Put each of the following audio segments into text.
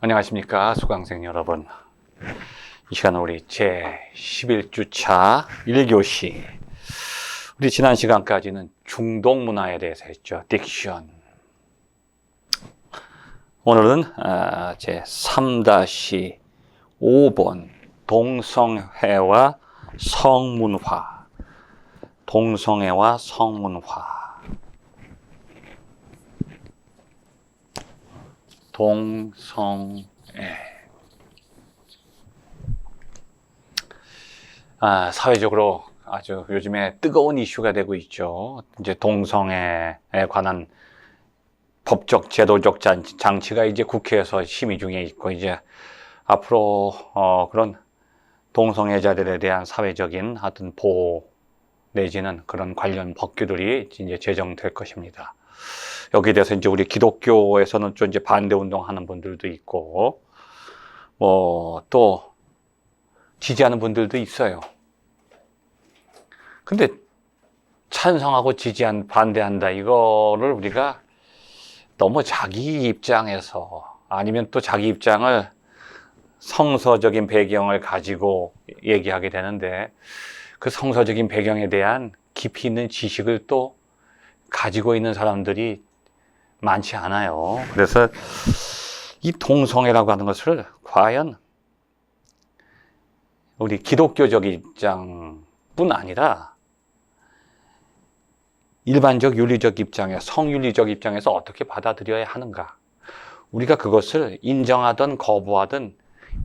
안녕하십니까 수강생 여러분. 이 시간은 우리 제11주차 1교시, 우리 지난 시간까지는 중동 문화에 대해서 했죠. 딕션. 오늘은 제3-5번 동성애와 성문화. 동성애와 성문화. 동성애. 사회적으로 아주 요즘에 뜨거운 이슈가 되고 있죠. 이제 동성애에 관한 법적, 제도적 장치가 이제 국회에서 심의 중에 있고, 이제 앞으로 그런 동성애자들에 대한 사회적인 하여튼 보호 내지는 그런 관련 법규들이 이제 제정될 것입니다. 여기에 대해서 이제 우리 기독교에서는 좀 이제 반대 운동하는 분들도 있고, 또 지지하는 분들도 있어요. 근데 찬성하고 반대한다, 이거를 우리가 너무 자기 입장에서, 아니면 또 자기 입장을 성서적인 배경을 가지고 얘기하게 되는데, 그 성서적인 배경에 대한 깊이 있는 지식을 또 가지고 있는 사람들이 많지 않아요. 그래서 이 동성애라고 하는 것을 과연 우리 기독교적 입장뿐 아니라 일반적 윤리적 입장에, 성윤리적 입장에서 어떻게 받아들여야 하는가. 우리가 그것을 인정하든 거부하든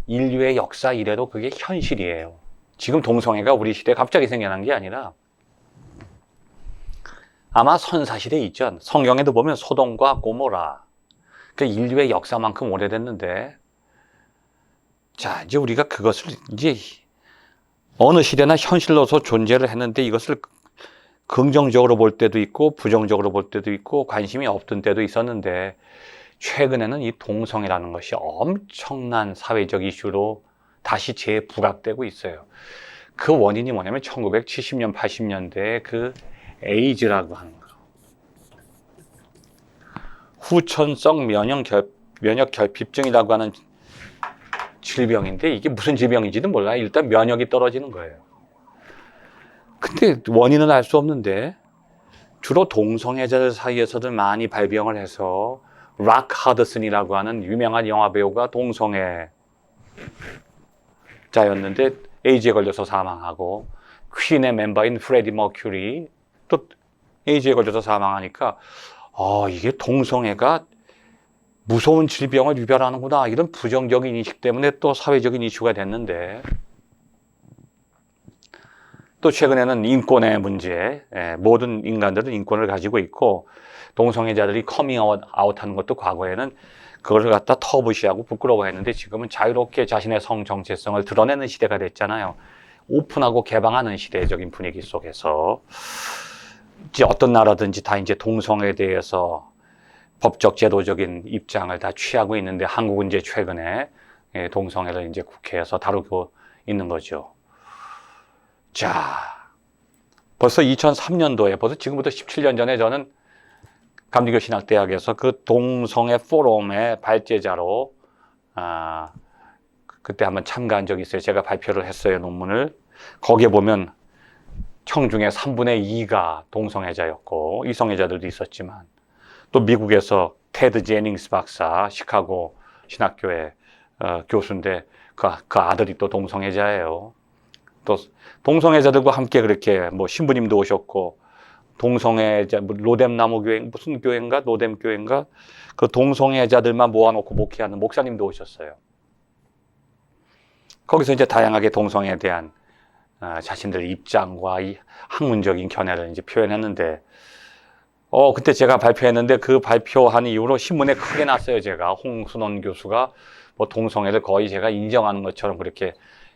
인류의 역사 이래로 그게 현실이에요. 지금 동성애가 우리 시대에 갑자기 생겨난 게 아니라 아마 선사시대 이전, 성경에도 보면 소돔과 고모라, 그 인류의 역사만큼 오래됐는데, 자, 이제 우리가 그것을 이제 어느 시대나 현실로서 존재를 했는데, 이것을 긍정적으로 볼 때도 있고 부정적으로 볼 때도 있고 관심이 없던 때도 있었는데, 최근에는 이 동성애라는 것이 엄청난 사회적 이슈로 다시 재부각되고 있어요. 그 원인이 뭐냐면 1970년, 80년대에 그 에이즈라고 하는 거. 후천성 면역결핍증이라고 하는 질병인데, 이게 무슨 질병인지는 몰라요. 일단 면역이 떨어지는 거예요. 근데 원인은 알 수 없는데, 주로 동성애자들 사이에서도 많이 발병을 해서, 락 하드슨이라고 하는 유명한 영화배우가 동성애자였는데 에이즈에 걸려서 사망하고, 퀸의 멤버인 프레디 머큐리 또 에이즈에 걸려서 사망하니까, 이게 동성애가 무서운 질병을 유발하는구나, 이런 부정적인 인식 때문에 또 사회적인 이슈가 됐는데, 또 최근에는 인권의 문제, 모든 인간들은 인권을 가지고 있고, 동성애자들이 커밍아웃하는 것도 과거에는 그걸 갖다 터부시하고 부끄러워했는데, 지금은 자유롭게 자신의 성 정체성을 드러내는 시대가 됐잖아요. 오픈하고 개방하는 시대적인 분위기 속에서 이제 어떤 나라든지 다 이제 동성애에 대해서 법적 제도적인 입장을 다 취하고 있는데, 한국은 이제 최근에 동성애를 이제 국회에서 다루고 있는 거죠. 자, 벌써 2003년도에, 벌써 지금부터 17년 전에 저는 감리교 신학대학에서 그 동성애 포럼의 발제자로 그때 한번 참가한 적이 있어요. 제가 발표를 했어요, 논문을. 거기에 보면 청중의 3분의 2가 동성애자였고, 이성애자들도 있었지만, 또 미국에서 테드 제닝스 박사, 시카고 신학교의 교수인데 그 아들이 또 동성애자예요. 또 동성애자들과 함께 그렇게 신부님도 오셨고, 동성애자 로뎀나무 교회, 무슨 교회인가, 로뎀 교회인가, 그 동성애자들만 모아놓고 목회하는 목사님도 오셨어요. 거기서 이제 다양하게 동성애에 대한 자신들의 입장과 이 학문적인 견해를 이제 표현했는데, 그때 제가 발표했는데, 그 발표한 이후로 신문에 크게 났어요. 제가 홍순원 교수가 동성애를 거의 제가 인정하는 것처럼 그렇게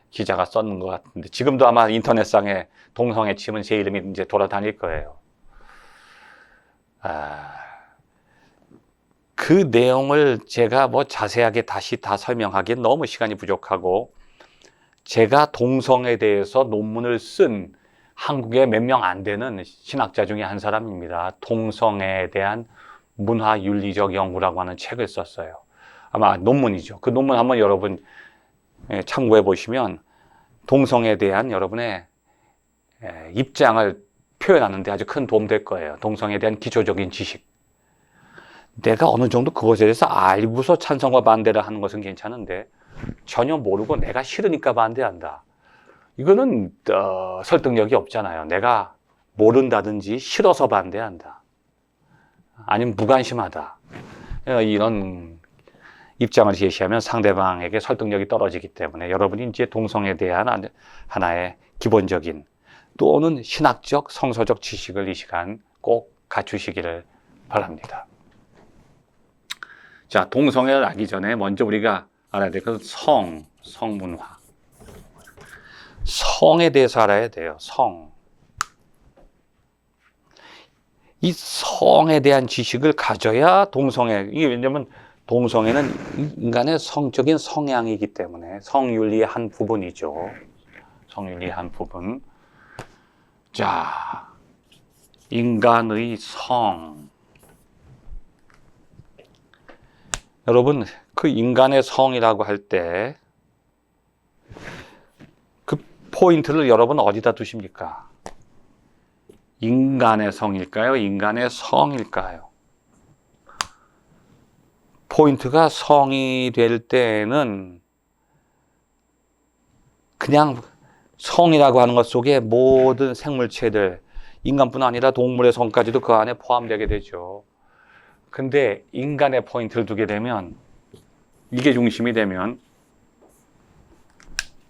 기자가 썼는 것 같은데, 지금도 아마 인터넷상에 동성애 치면 제 이름이 이제 돌아다닐 거예요. 그 내용을 제가 자세하게 다시 다 설명하기엔 너무 시간이 부족하고, 제가 동성애에 대해서 논문을 쓴 한국에 몇 명 안 되는 신학자 중에 한 사람입니다. 동성애에 대한 문화윤리적 연구라고 하는 책을 썼어요. 아마 논문이죠. 그 논문 한번 여러분 참고해 보시면 동성에 대한 여러분의 입장을 표현하는 데 아주 큰 도움 될 거예요. 동성에 대한 기초적인 지식. 내가 어느 정도 그것에 대해서 알고서 찬성과 반대를 하는 것은 괜찮은데 전혀 모르고 내가 싫으니까 반대한다. 이거는 설득력이 없잖아요. 내가 모른다든지 싫어서 반대한다. 아니면 무관심하다. 이런 입장을 제시하면 상대방에게 설득력이 떨어지기 때문에 여러분이 이제 동성에 대한 하나의 기본적인 또는 신학적, 성서적 지식을 이 시간 꼭 갖추시기를 바랍니다. 자, 동성애를 알기 전에 먼저 우리가 알아야 될 것은 성문화. 성에 대해서 알아야 돼요. 성. 이 성에 대한 지식을 가져야 동성애, 이게 왜냐면 동성애는 인간의 성적인 성향이기 때문에 성윤리의 한 부분이죠. 성윤리의 한 부분. 자, 인간의 성. 여러분, 그 인간의 성이라고 할 때 그 포인트를 여러분 어디다 두십니까? 인간의 성일까요? 인간의 성일까요? 포인트가 성이 될 때는 그냥 성이라고 하는 것 속에 모든 생물체들, 인간뿐 아니라 동물의 성까지도 그 안에 포함되게 되죠. 근데 인간의 포인트를 두게 되면, 이게 중심이 되면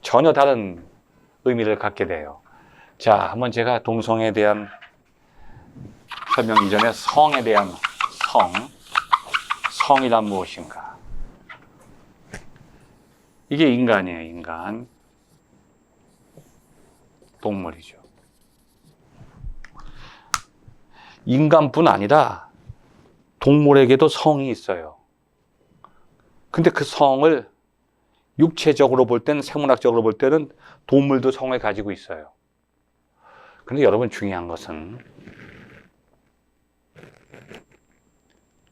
전혀 다른 의미를 갖게 돼요. 자, 한번 제가 동성에 대한 설명 이전에 성에 대한 성이란 무엇인가? 이게 인간이에요, 인간. 동물이죠. 인간뿐 아니라 동물에게도 성이 있어요. 근데 그 성을 육체적으로 볼 때는, 생물학적으로 볼 때는 동물도 성을 가지고 있어요. 그런데 여러분 중요한 것은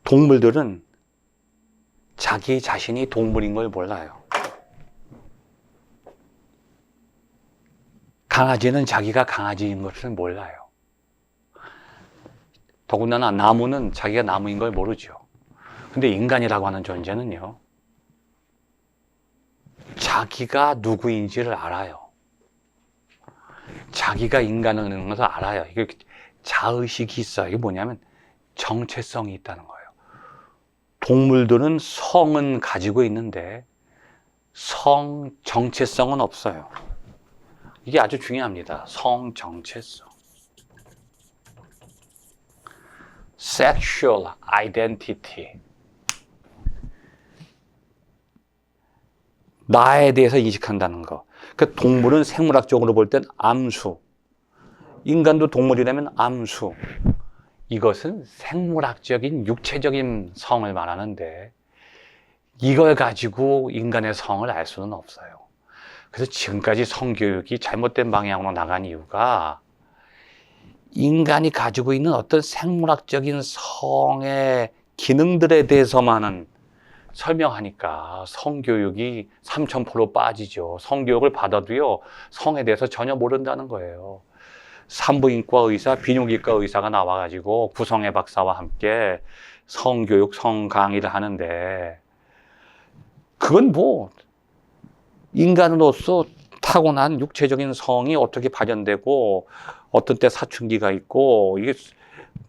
동물들은 자기 자신이 동물인 걸 몰라요. 강아지는 자기가 강아지인 것을 몰라요. 더군다나 나무는 자기가 나무인 걸 모르죠. 근데 인간이라고 하는 존재는요, 자기가 누구인지를 알아요. 자기가 인간이라는 것을 알아요. 이게 자의식이 있어요. 이게 뭐냐면 정체성이 있다는 거예요. 동물들은 성은 가지고 있는데 정체성은 없어요. 이게 아주 중요합니다. 정체성. Sexual identity. 나에 대해서 인식한다는 거. 그 동물은 생물학적으로 볼 땐 암수. 인간도 동물이라면 암수. 이것은 생물학적인 육체적인 성을 말하는데 이걸 가지고 인간의 성을 알 수는 없어요. 그래서 지금까지 성교육이 잘못된 방향으로 나간 이유가 인간이 가지고 있는 어떤 생물학적인 성의 기능들에 대해서만은 설명하니까 성교육이 3000% 빠지죠. 성교육을 받아도요, 성에 대해서 전혀 모른다는 거예요. 산부인과 의사, 비뇨기과 의사가 나와가지고 구성애 박사와 함께 성교육, 성강의를 하는데 그건 뭐 인간으로서 타고난 육체적인 성이 어떻게 발현되고 어떤 때 사춘기가 있고 이게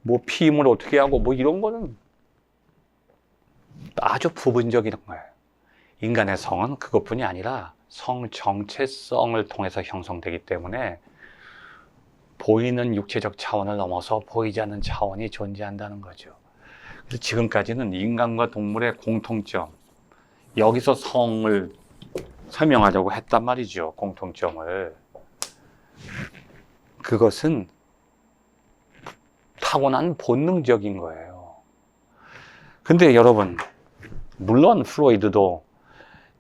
뭐 피임을 어떻게 하고 뭐 이런 거는 아주 부분적인 거예요. 인간의 성은 그것뿐이 아니라 성 정체성을 통해서 형성되기 때문에 보이는 육체적 차원을 넘어서 보이지 않는 차원이 존재한다는 거죠. 그래서 지금까지는 인간과 동물의 공통점, 여기서 성을 설명하려고 했단 말이죠. 공통점을. 그것은 타고난 본능적인 거예요. 근데 여러분, 물론 프로이드도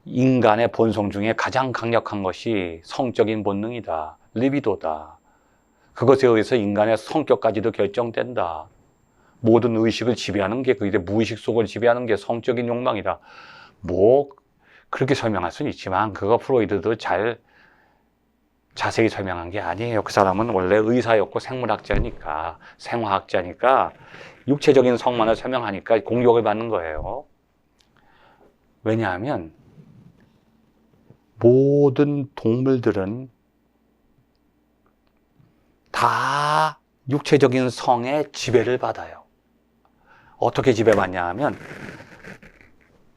인간의 본성 중에 가장 강력한 것이 성적인 본능이다. 리비도다. 그것에 의해서 인간의 성격까지도 결정된다. 모든 의식을 지배하는 게, 그게 무의식 속을 지배하는 게 성적인 욕망이다. 뭐 그렇게 설명할 수는 있지만 그거 프로이드도 잘 자세히 설명한 게 아니에요. 그 사람은 원래 의사였고 생물학자니까, 생화학자니까 육체적인 성만을 설명하니까 공격을 받는 거예요. 왜냐하면 모든 동물들은 다 육체적인 성의 지배를 받아요. 어떻게 지배받냐 하면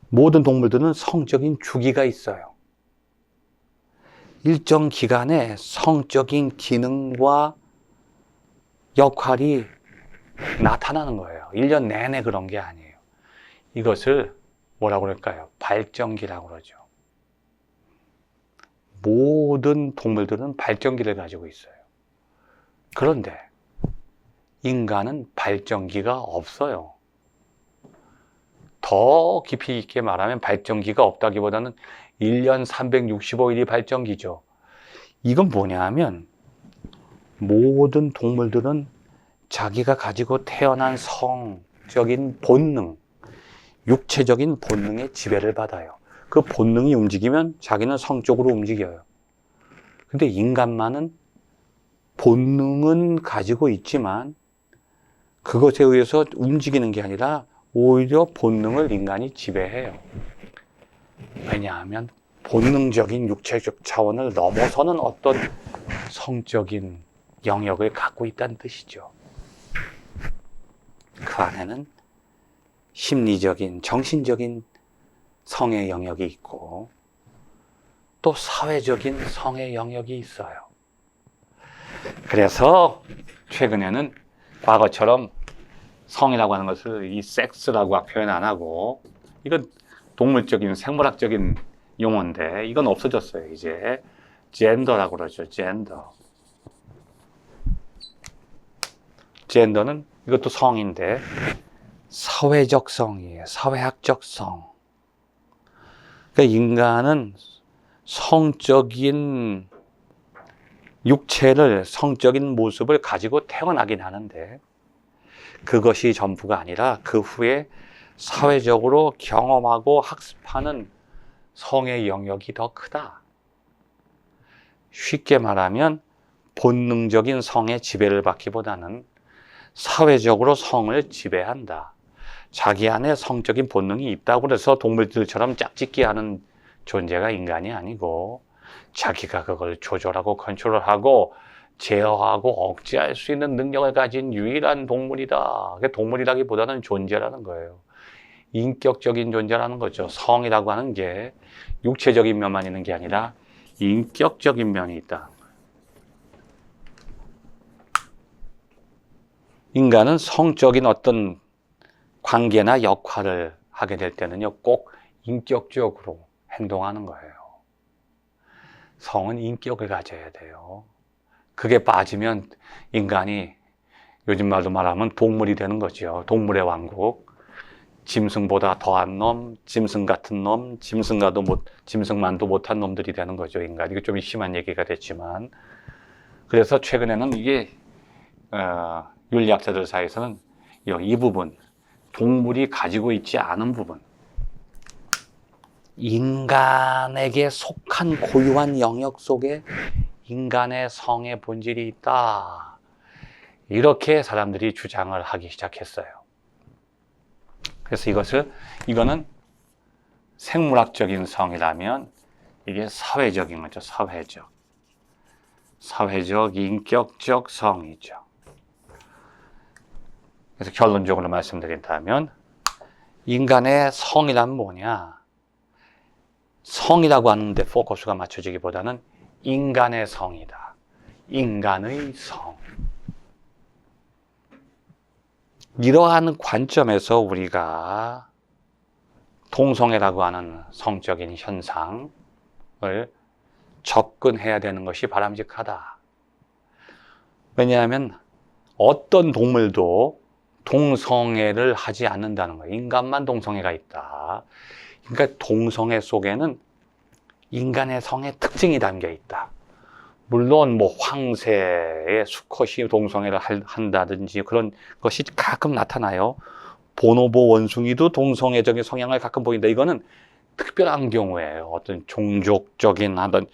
모든 동물들은 성적인 주기가 있어요. 일정 기간에 성적인 기능과 역할이 나타나는 거예요. 1년 내내 그런 게 아니에요. 이것을 뭐라고 그럴까요? 발정기라고 그러죠. 모든 동물들은 발정기를 가지고 있어요. 그런데 인간은 발정기가 없어요. 더 깊이 있게 말하면 발정기가 없다기보다는 1년 365일이 발정기죠. 이건 뭐냐 하면 모든 동물들은 자기가 가지고 태어난 성적인 본능, 육체적인 본능의 지배를 받아요. 그 본능이 움직이면 자기는 성적으로 움직여요. 근데 인간만은 본능은 가지고 있지만 그것에 의해서 움직이는 게 아니라 오히려 본능을 인간이 지배해요. 왜냐하면 본능적인 육체적 차원을 넘어서는 어떤 성적인 영역을 갖고 있다는 뜻이죠. 그 안에는 심리적인, 정신적인 성의 영역이 있고 또 사회적인 성의 영역이 있어요. 그래서 최근에는 과거처럼 성이라고 하는 것을 이 섹스라고 표현 안 하고 이건 동물적인 생물학적인 용어인데 이건 없어졌어요. 이제 젠더라고 그러죠. 젠더. 젠더는 이것도 성인데 사회적 성이에요. 사회학적 성. 그러니까 인간은 성적인 육체를, 성적인 모습을 가지고 태어나긴 하는데 그것이 전부가 아니라 그 후에 사회적으로 경험하고 학습하는 성의 영역이 더 크다. 쉽게 말하면 본능적인 성의 지배를 받기보다는 사회적으로 성을 지배한다. 자기 안에 성적인 본능이 있다고 해서 동물들처럼 짝짓기 하는 존재가 인간이 아니고 자기가 그걸 조절하고 컨트롤하고 제어하고 억제할 수 있는 능력을 가진 유일한 동물이다. 그게 동물이라기보다는 존재라는 거예요. 인격적인 존재라는 거죠. 성이라고 하는 게 육체적인 면만 있는 게 아니라 인격적인 면이 있다. 인간은 성적인 어떤 관계나 역할을 하게 될 때는요, 꼭 인격적으로 행동하는 거예요. 성은 인격을 가져야 돼요. 그게 빠지면 인간이 요즘 말로 말하면 동물이 되는 거죠. 동물의 왕국. 짐승보다 더한 놈, 짐승 같은 놈, 짐승만도 못한 놈들이 되는 거죠, 인간. 이거 좀 심한 얘기가 됐지만. 그래서 최근에는 이게, 윤리학자들 사이에서는 이 부분, 동물이 가지고 있지 않은 부분, 인간에게 속한 고유한 영역 속에 인간의 성의 본질이 있다. 이렇게 사람들이 주장을 하기 시작했어요. 그래서 이거는 생물학적인 성이라면 이게 사회적인 거죠. 사회적, 인격적 성이죠. 그래서 결론적으로 말씀드린다면 인간의 성이란 뭐냐? 성이라고 하는데 포커스가 맞춰지기보다는 인간의 성이다. 인간의 성. 이러한 관점에서 우리가 동성애라고 하는 성적인 현상을 접근해야 되는 것이 바람직하다. 왜냐하면 어떤 동물도 동성애를 하지 않는다는 거예요. 인간만 동성애가 있다. 그러니까 동성애 속에는 인간의 성의 특징이 담겨 있다. 물론 뭐 황새의 수컷이 동성애를 한다든지 그런 것이 가끔 나타나요. 보노보 원숭이도 동성애적인 성향을 가끔 보인다. 이거는 특별한 경우에 어떤 종족적인 어떤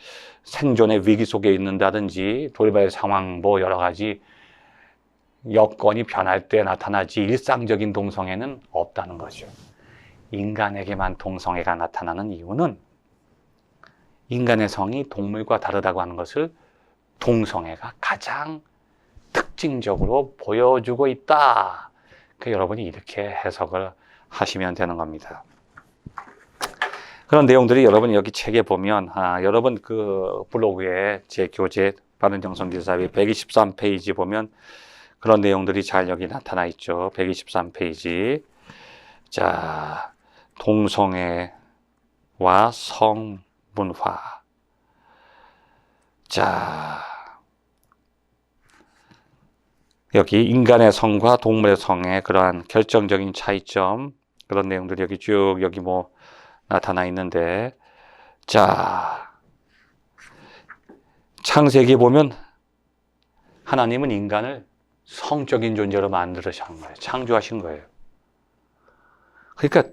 생존의 위기 속에 있는다든지 돌발 상황 뭐 여러 가지 여건이 변할 때 나타나지 일상적인 동성애는 없다는 거죠. 인간에게만 동성애가 나타나는 이유는 인간의 성이 동물과 다르다고 하는 것을 동성애가 가장 특징적으로 보여주고 있다. 여러분이 이렇게 해석을 하시면 되는 겁니다. 그런 내용들이 여러분이 여기 책에 보면 여러분 그 블로그에 제 교재 바른정선 기사비 123페이지 보면 그런 내용들이 잘 여기 나타나 있죠. 123페이지. 자, 동성애와 성문화. 자, 여기 인간의 성과 동물의 성의 그러한 결정적인 차이점, 그런 내용들이 여기 쭉 여기 뭐 나타나 있는데, 자, 창세기에 보면 하나님은 인간을 성적인 존재로 만들으신 거예요. 창조하신 거예요. 그러니까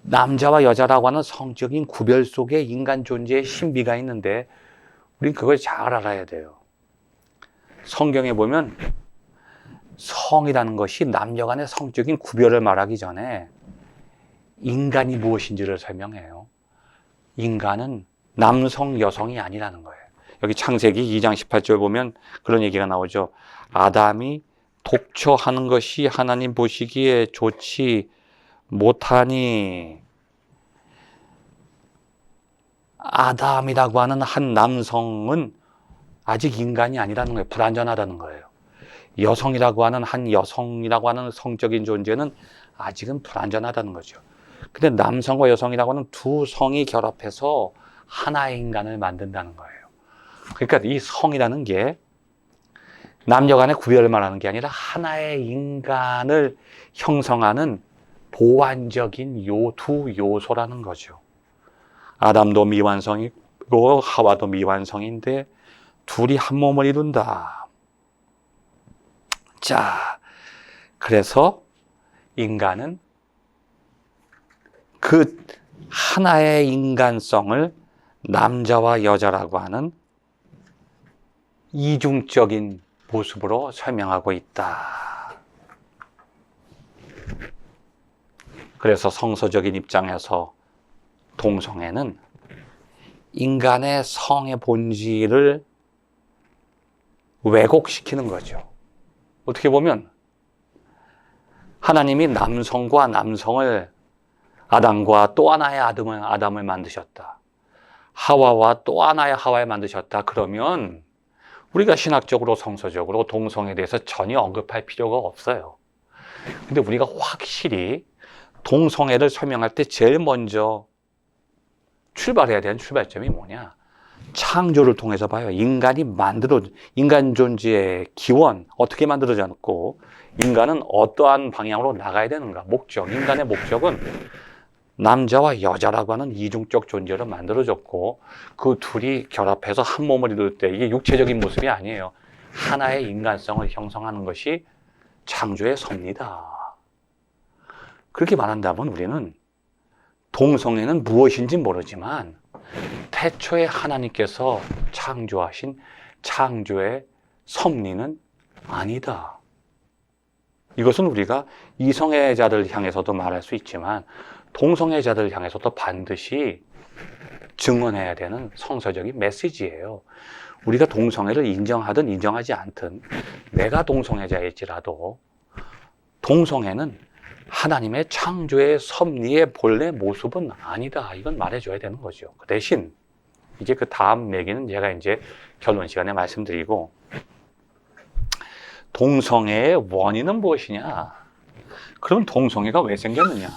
남자와 여자라고 하는 성적인 구별 속에 인간 존재의 신비가 있는데 우린 그걸 잘 알아야 돼요. 성경에 보면 성이라는 것이 남녀 간의 성적인 구별을 말하기 전에 인간이 무엇인지를 설명해요. 인간은 남성, 여성이 아니라는 거예요. 여기 창세기 2장 18절 보면 그런 얘기가 나오죠. 아담이 독처하는 것이 하나님 보시기에 좋지 못하니, 아담이라고 하는 한 남성은 아직 인간이 아니라는 거예요. 불완전하다는 거예요. 여성이라고 하는 한 여성이라고 하는 성적인 존재는 아직은 불완전하다는 거죠. 근데 남성과 여성이라고 하는 두 성이 결합해서 하나의 인간을 만든다는 거예요. 그러니까 이 성이라는 게 남녀 간의 구별을 말하는 게 아니라 하나의 인간을 형성하는 보완적인 두 요소라는 거죠. 아담도 미완성이고 하와도 미완성인데 둘이 한 몸을 이룬다. 자, 그래서 인간은 그 하나의 인간성을 남자와 여자라고 하는 이중적인 모습으로 설명하고 있다. 그래서 성서적인 입장에서 동성애는 인간의 성의 본질을 왜곡시키는 거죠. 어떻게 보면 하나님이 남성과 남성을, 아담과 또 하나의 아담을 만드셨다. 하와와 또 하나의 하와를 만드셨다. 그러면 우리가 신학적으로 성서적으로 동성애에 대해서 전혀 언급할 필요가 없어요. 근데 우리가 확실히 동성애를 설명할 때 제일 먼저 출발해야 되는 출발점이 뭐냐? 창조를 통해서 봐요. 인간 존재의 기원, 어떻게 만들어졌고, 인간은 어떠한 방향으로 나가야 되는가? 목적, 인간의 목적은 남자와 여자라고 하는 이중적 존재로 만들어졌고, 그 둘이 결합해서 한 몸을 이룰 때 이게 육체적인 모습이 아니에요. 하나의 인간성을 형성하는 것이 창조의 섭리다. 그렇게 말한다면 우리는 동성애는 무엇인지 모르지만 태초에 하나님께서 창조하신 창조의 섭리는 아니다. 이것은 우리가 이성애자들 향해서도 말할 수 있지만 동성애자들 향해서도 반드시 증언해야 되는 성서적인 메시지예요. 우리가 동성애를 인정하든 인정하지 않든 내가 동성애자일지라도 동성애는 하나님의 창조의 섭리의 본래 모습은 아니다. 이건 말해줘야 되는 거죠. 그 대신 이제 그 다음 얘기는 제가 이제 결론 시간에 말씀드리고, 동성애의 원인은 무엇이냐? 그럼 동성애가 왜 생겼느냐?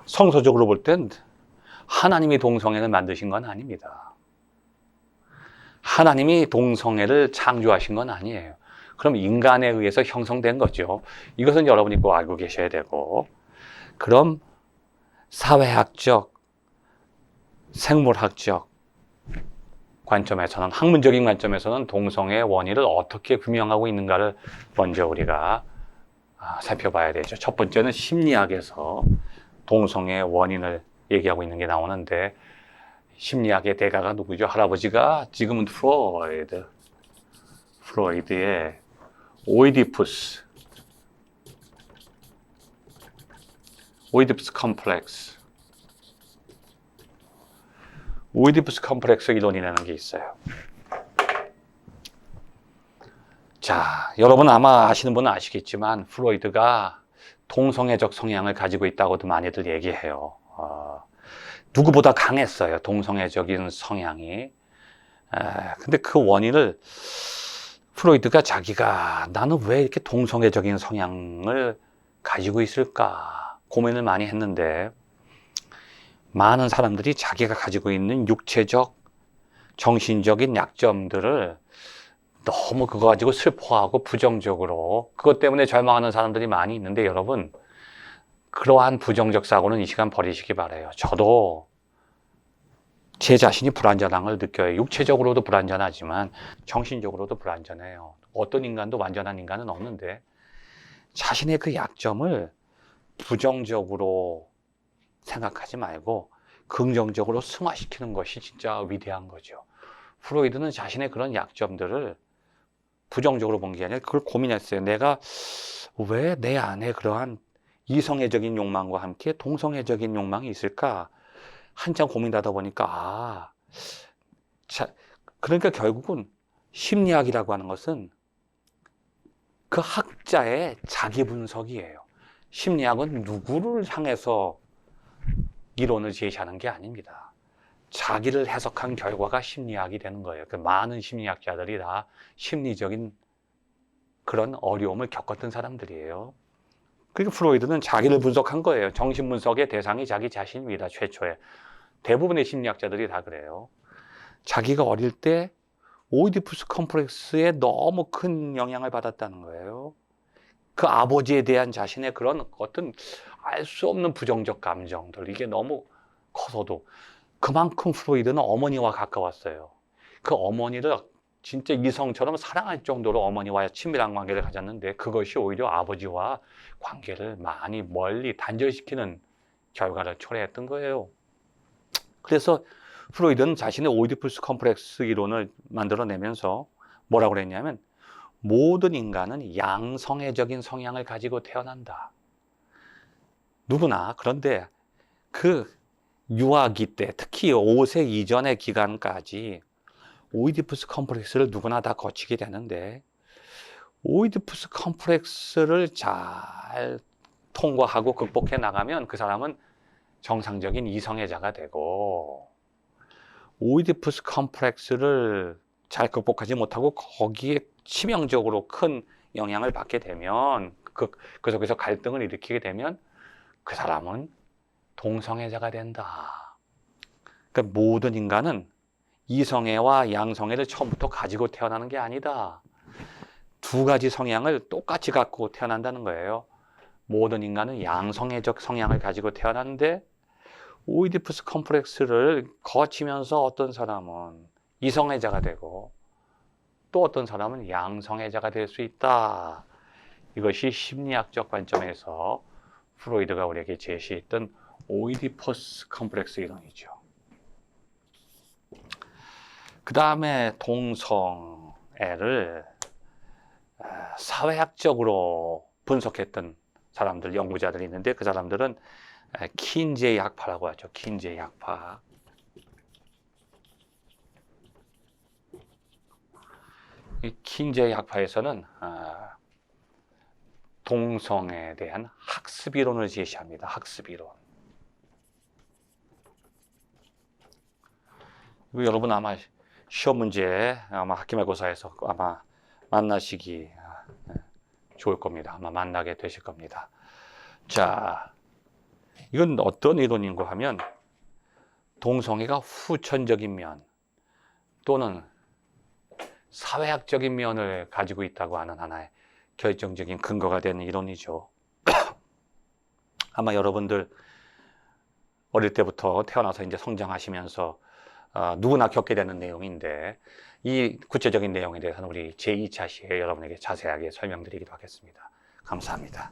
성서적으로 볼 땐 하나님이 동성애를 만드신 건 아닙니다. 하나님이 동성애를 창조하신 건 아니에요. 그럼 인간에 의해서 형성된 거죠. 이것은 여러분이 꼭 알고 계셔야 되고, 그럼 사회학적, 생물학적 관점에서는, 학문적인 관점에서는 동성애의 원인을 어떻게 규명하고 있는가를 먼저 우리가 살펴봐야 되죠. 첫 번째는 심리학에서 동성애의 원인을 얘기하고 있는 게 나오는데, 심리학의 대가가 누구죠? 할아버지가 지금은 프로이드의 오이디푸스 컴플렉스, 오이디푸스 컴플렉스 이론이라는 게 있어요. 자, 여러분 아마 아시는 분은 아시겠지만 프로이드가 동성애적 성향을 가지고 있다고도 많이들 얘기해요. 누구보다 강했어요, 동성애적인 성향이. 근데 그 원인을 프로이드가 자기가 나는 왜 이렇게 동성애적인 성향을 가지고 있을까 고민을 많이 했는데, 많은 사람들이 자기가 가지고 있는 육체적, 정신적인 약점들을 너무 그거 가지고 슬퍼하고 부정적으로, 그것 때문에 절망하는 사람들이 많이 있는데, 여러분 그러한 부정적 사고는 이 시간 버리시기 바라요. 저도 제 자신이 불완전한 걸 느껴요. 육체적으로도 불완전하지만 정신적으로도 불완전해요. 어떤 인간도 완전한 인간은 없는데, 자신의 그 약점을 부정적으로 생각하지 말고 긍정적으로 승화시키는 것이 진짜 위대한 거죠. 프로이드는 자신의 그런 약점들을 부정적으로 본 게 아니라 그걸 고민했어요. 내가 왜 내 안에 그러한 이성애적인 욕망과 함께 동성애적인 욕망이 있을까? 한참 고민하다 보니까 그러니까 결국은 심리학이라고 하는 것은 그 학자의 자기 분석이에요. 심리학은 누구를 향해서 이론을 제시하는 게 아닙니다. 자기를 해석한 결과가 심리학이 되는 거예요. 그 많은 심리학자들이 다 심리적인 그런 어려움을 겪었던 사람들이에요. 그러니까 프로이드는 자기를 분석한 거예요. 정신 분석의 대상이 자기 자신입니다. 최초에. 대부분의 심리학자들이 다 그래요. 자기가 어릴 때 오이디푸스 컴플렉스에 너무 큰 영향을 받았다는 거예요. 그 아버지에 대한 자신의 그런 어떤 알 수 없는 부정적 감정들, 이게 너무 커서도, 그만큼 프로이드는 어머니와 가까웠어요. 그 어머니를 진짜 이성처럼 사랑할 정도로 어머니와 친밀한 관계를 가졌는데, 그것이 오히려 아버지와 관계를 많이 멀리 단절시키는 결과를 초래했던 거예요. 그래서 프로이드는 자신의 오이디푸스 컴플렉스 이론을 만들어내면서 뭐라고 그랬냐면, 모든 인간은 양성애적인 성향을 가지고 태어난다. 누구나. 그런데 그 유아기 때, 특히 5세 이전의 기간까지 오이디푸스 컴플렉스를 누구나 다 거치게 되는데, 오이디푸스 컴플렉스를 잘 통과하고 극복해 나가면 그 사람은 정상적인 이성애자가 되고, 오이디푸스 컴플렉스를 잘 극복하지 못하고 거기에 치명적으로 큰 영향을 받게 되면, 그 속에서 갈등을 일으키게 되면 그 사람은 동성애자가 된다. 그러니까 모든 인간은 이성애와 양성애를 처음부터 가지고 태어나는 게 아니다. 두 가지 성향을 똑같이 갖고 태어난다는 거예요. 모든 인간은 양성애적 성향을 가지고 태어났는데, 오이디푸스 컴플렉스를 거치면서 어떤 사람은 이성애자가 되고 또 어떤 사람은 양성애자가 될 수 있다. 이것이 심리학적 관점에서 프로이드가 우리에게 제시했던 오이디푸스 컴플렉스 이론이죠. 그 다음에 동성애를 사회학적으로 분석했던 사람들, 연구자들이 있는데, 그 사람들은 킨제이 학파라고 하죠. 킨제이 학파. 이 킨제이 학파에서는 동성애에 대한 학습이론을 제시합니다. 학습이론. 여러분 아마 시험 문제, 아마 학기말고사에서 아마 만나시기 좋을 겁니다. 아마 만나게 되실 겁니다. 자, 이건 어떤 이론인가 하면, 동성애가 후천적인 면 또는 사회학적인 면을 가지고 있다고 하는 하나의 결정적인 근거가 되는 이론이죠. 아마 여러분들 어릴 때부터 태어나서 이제 성장하시면서 누구나 겪게 되는 내용인데, 이 구체적인 내용에 대해서는 우리 제2차 시에 여러분에게 자세하게 설명드리기도 하겠습니다. 감사합니다.